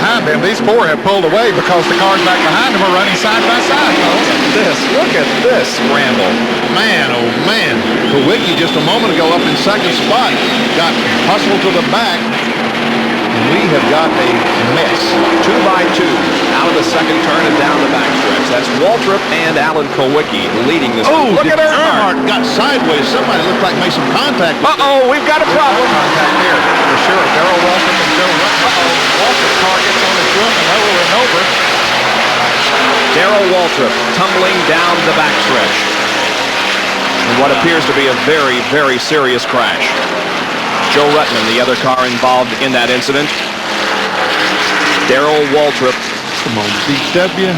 behind them. These four have pulled away because the cars back behind them are running side by side. Look at this scramble. Man, oh man. Kowicki just a moment ago up in second spot got hustled to the back. And we have got a mess. 2 by 2 out of the second turn and down the backstretch. That's Waltrip and Alan Kowicki leading this. Oh, look at Earnhardt got sideways. Somebody looked like made some contact. Uh-oh, we've got a problem. Contact here, for sure. Darrell Waltrip and Joe Rutten. Waltrip car gets on his roof and over and over. Darrell Waltrip tumbling down the backstretch in what appears to be a very, very serious crash. Joe Rutten, the other car involved in that incident. Darrell Waltrip. Come on, BW.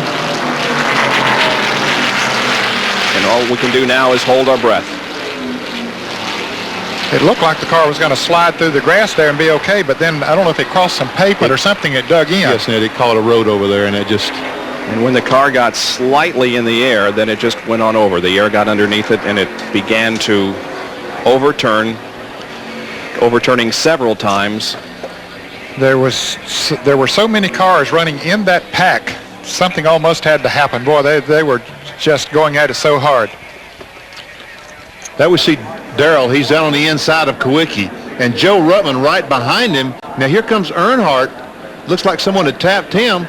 And all we can do now is hold our breath. It looked like the car was going to slide through the grass there and be okay, but then I don't know if it crossed some pavement or something. It dug in. Yes, Ned, it caught a road over there, and it just... And when the car got slightly in the air, then it just went on over. The air got underneath it, and it began to overturning several times. There were so many cars running in that pack. Something almost had to happen. Boy, they were just going at it so hard. That we see Darrell. He's down on the inside of Kowicki, and Joe Ruttman right behind him. Now here comes Earnhardt. Looks like someone had tapped him.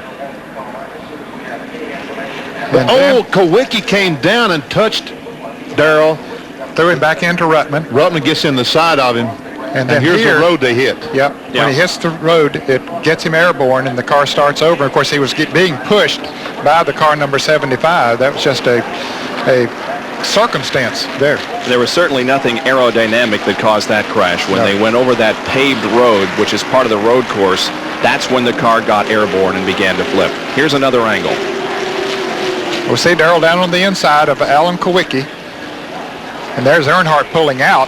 But Kowicki came down and touched Darrell. Threw him back into Ruttman. Ruttman gets in the side of him. And then here's the road they hit. Yep. When he hits the road, it gets him airborne, and the car starts over. Of course, he was being pushed by the car number 75. That was just a circumstance there. There was certainly nothing aerodynamic that caused that crash. When they went over that paved road, which is part of the road course, that's when the car got airborne and began to flip. Here's another angle. We see Darrell down on the inside of Alan Kowicki, and there's Earnhardt pulling out,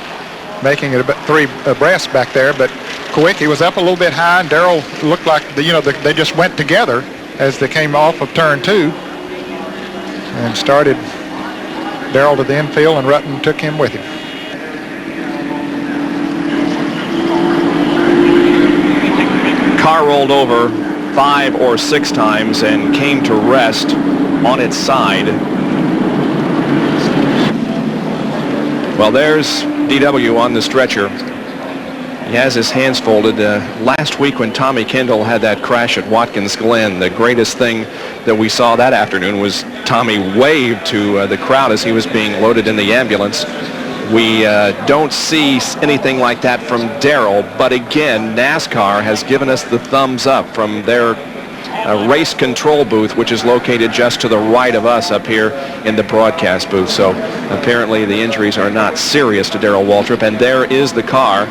making it about 3 abreast back there. But Kowicki was up a little bit high, and Darrell looked like they just went together as they came off of turn 2 and started Darrell to the infield, and Rutten took him with him. Car rolled over 5 or 6 times and came to rest on its side. Well, there's DW on the stretcher. He has his hands folded. Last week when Tommy Kendall had that crash at Watkins Glen, the greatest thing that we saw that afternoon was Tommy waved to the crowd as he was being loaded in the ambulance. We don't see anything like that from Darrell, but again, NASCAR has given us the thumbs up from their race control booth, which is located just to the right of us up here in the broadcast booth. So apparently the injuries are not serious to Darrell Waltrip, and there is the car